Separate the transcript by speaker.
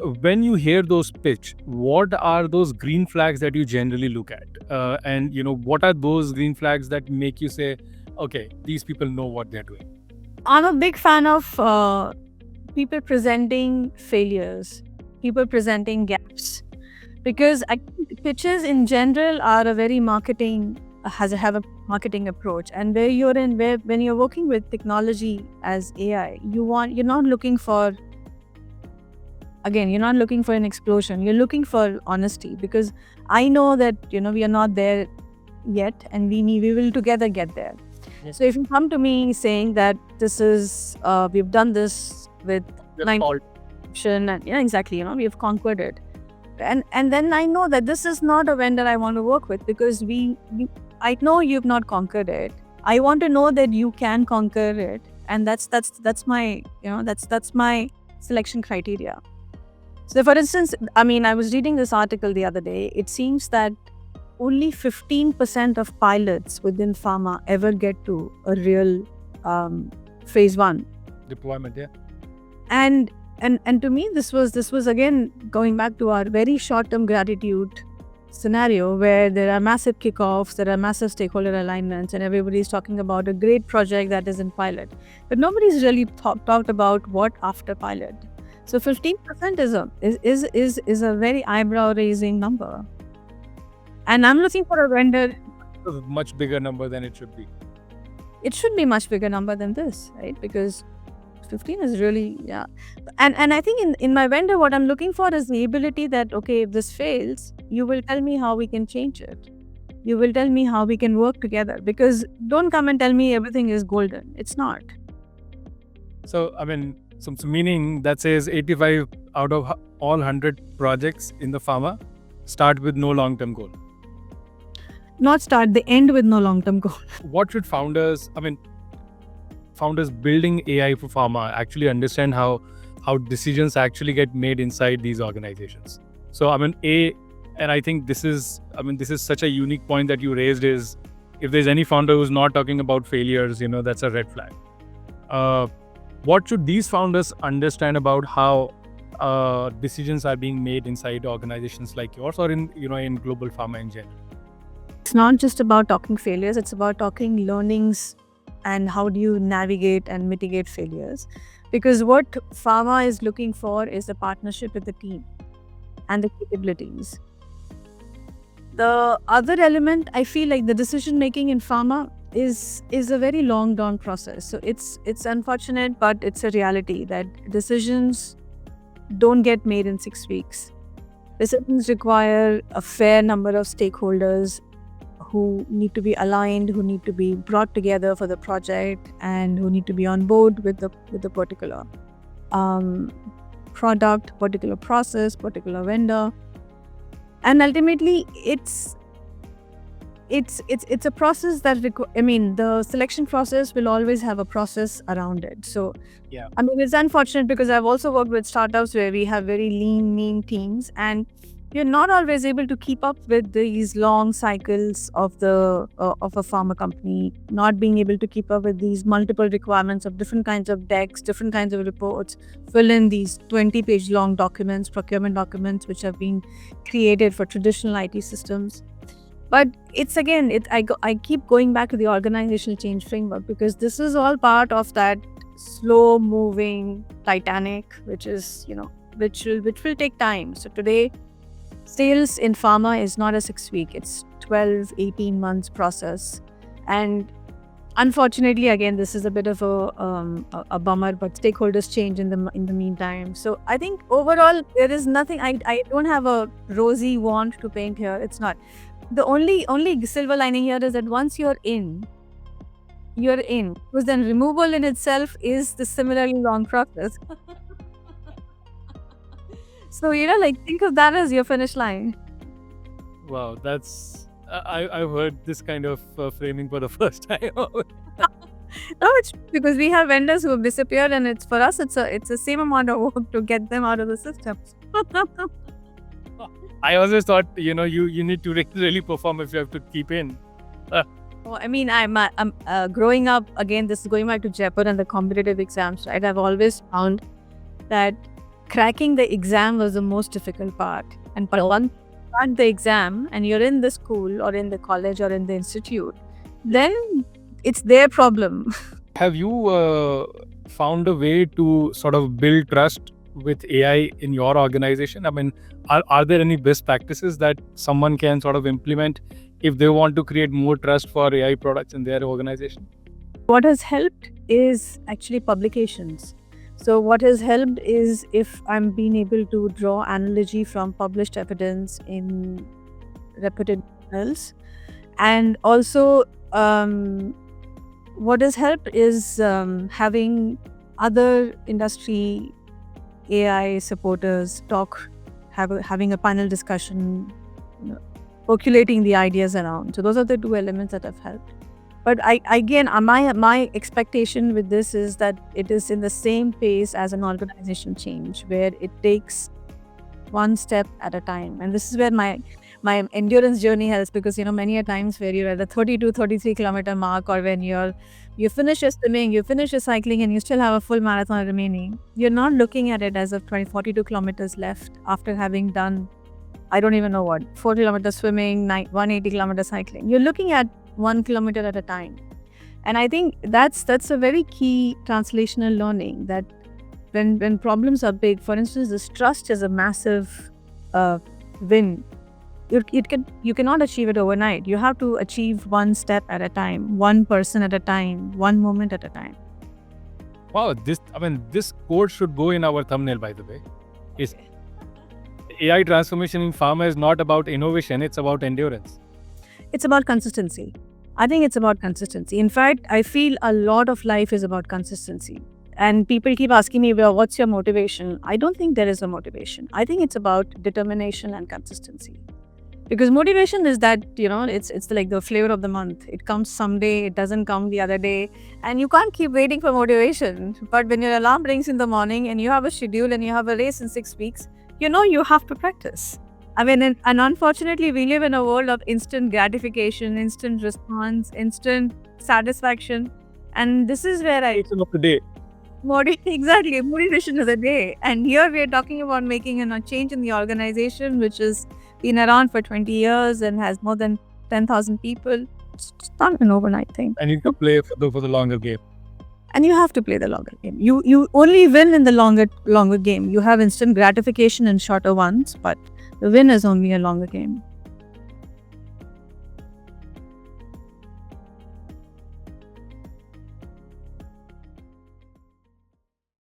Speaker 1: when you hear those pitch, what are those green flags that you generally look at? And what are those green flags that make you say, okay, these people know what they're doing?
Speaker 2: I'm a big fan of people presenting failures, people presenting gaps, because I think pitches in general are a very have a marketing approach, and when you're working with technology as AI, you're not looking for an explosion. You're looking for honesty, because I know that we are not there yet, and we will together get there.
Speaker 1: Yes.
Speaker 2: So if you come to me saying that this is we've done this with option, and exactly, we've conquered it, and then I know that this is not a vendor I want to work with, because I know you've not conquered it. I want to know that you can conquer it, and that's my that's my selection criteria. So for instance, I was reading this article the other day. It seems that only 15% of pilots within pharma ever get to a real phase 1
Speaker 1: deployment. Yeah.
Speaker 2: And to me, this was again going back to our very short-term gratitude scenario, where there are massive kickoffs, there are massive stakeholder alignments, and everybody's talking about a great project that is in pilot, but nobody's really talked about what after pilot. So 15% is a very eyebrow-raising number, and I'm looking for a vendor.
Speaker 1: A much bigger number than it should be.
Speaker 2: It should be much bigger number than this, right? Because 15 is really, yeah. And I think in my vendor, what I'm looking for is the ability that, okay, if this fails, you will tell me how we can change it. You will tell me how we can work together, because don't come and tell me everything is golden. It's not.
Speaker 1: So, some meaning that says 85 out of all 100 projects in the pharma start with no long-term goal.
Speaker 2: Not start, they end with no long-term goal.
Speaker 1: What should founders building AI for pharma actually understand how decisions actually get made inside these organizations? So, and I think this is such a unique point that you raised, is if there's any founder who's not talking about failures, that's a red flag. What should these founders understand about how decisions are being made inside organizations like yours, or in global pharma in general?
Speaker 2: It's not just about talking failures, it's about talking learnings and how do you navigate and mitigate failures. Because what pharma is looking for is a partnership with the team and the capabilities. The other element, I feel like the decision making in pharma is a very long drawn process. So it's unfortunate, but it's a reality that decisions don't get made in 6 weeks. Decisions require a fair number of stakeholders who need to be aligned, who need to be brought together for the project, and who need to be on board with the particular product, particular process, particular vendor. And ultimately, it's a process that the selection process will always have a process around it. So
Speaker 1: yeah,
Speaker 2: it's unfortunate, because I've also worked with startups where we have very lean, mean teams, and you're not always able to keep up with these long cycles of a pharma company, not being able to keep up with these multiple requirements of different kinds of decks, different kinds of reports, fill in these 20-page long documents, procurement documents, which have been created for traditional IT systems. But it's again, I keep going back to the organizational change framework, because this is all part of that slow moving Titanic, which is, which will take time. So today, sales in pharma is not a 6-week, it's 12, 18 months process. And unfortunately, again, this is a bit of a bummer, but stakeholders change in the meantime. So I think overall, there is nothing, I don't have a rosy wand to paint here. It's not. The only silver lining here is that once you're in, because then removal in itself is the similarly long process. So, think of that as your finish line.
Speaker 1: Wow, that's I've heard this kind of framing for the first time.
Speaker 2: No, it's because we have vendors who have disappeared, and it's for us, it's the same amount of work to get them out of the system.
Speaker 1: I always thought, you need to really perform if you have to keep in.
Speaker 2: I'm growing up, again, this is going back to Jaipur and the competitive exams, right? I've always found that cracking the exam was the most difficult part. And but once you crack the exam and you're in the school or in the college or in the institute, then it's their problem.
Speaker 1: Have you found a way to sort of build trust with AI in your organization? I mean, are there any best practices that someone can sort of implement if they want to create more trust for AI products in their organization?
Speaker 2: What has helped is actually publications. So what has helped is if I'm being able to draw analogy from published evidence in reputed journals, and also what has helped is having other industry AI supporters having a panel discussion, percolating the ideas around. So those are the two elements that have helped. But my expectation with this is that it is in the same pace as an organization change, where it takes one step at a time. And this is where my endurance journey helps, because many a times where you're at the 32-33 kilometer mark, or when you finish your swimming, you finish your cycling, and you still have a full marathon remaining, you're not looking at it as of 42 kilometers left after having done, I don't even know what, 4 kilometers swimming, 180 kilometers cycling. You're looking at 1 kilometer at a time. And I think that's a very key translational learning, that when problems are big, for instance, this trust is a massive win. You cannot achieve it overnight. You have to achieve one step at a time, one person at a time, one moment at a time.
Speaker 1: Wow, this quote should go in our thumbnail, by the way. Is AI transformation in pharma is not about innovation, it's about endurance.
Speaker 2: It's about consistency. I think it's about consistency. In fact, I feel a lot of life is about consistency. And people keep asking me, well, what's your motivation? I don't think there is a motivation. I think it's about determination and consistency. Because motivation is that, it's like the flavor of the month. It comes someday, it doesn't come the other day. And you can't keep waiting for motivation. But when your alarm rings in the morning and you have a schedule and you have a race in 6 weeks, you have to practice. I mean, and unfortunately, we live in a world of instant gratification, instant response, instant satisfaction. And this is where
Speaker 1: Motivation of the day.
Speaker 2: Exactly, motivation of the day. And here we are talking about making a change in the organization, which has been around for 20 years and has more than 10,000 people. It's not an overnight thing.
Speaker 1: And you can play for the longer game.
Speaker 2: And you have to play the longer game. You only win in the longer game. You have instant gratification in shorter ones, but the win is only a longer game.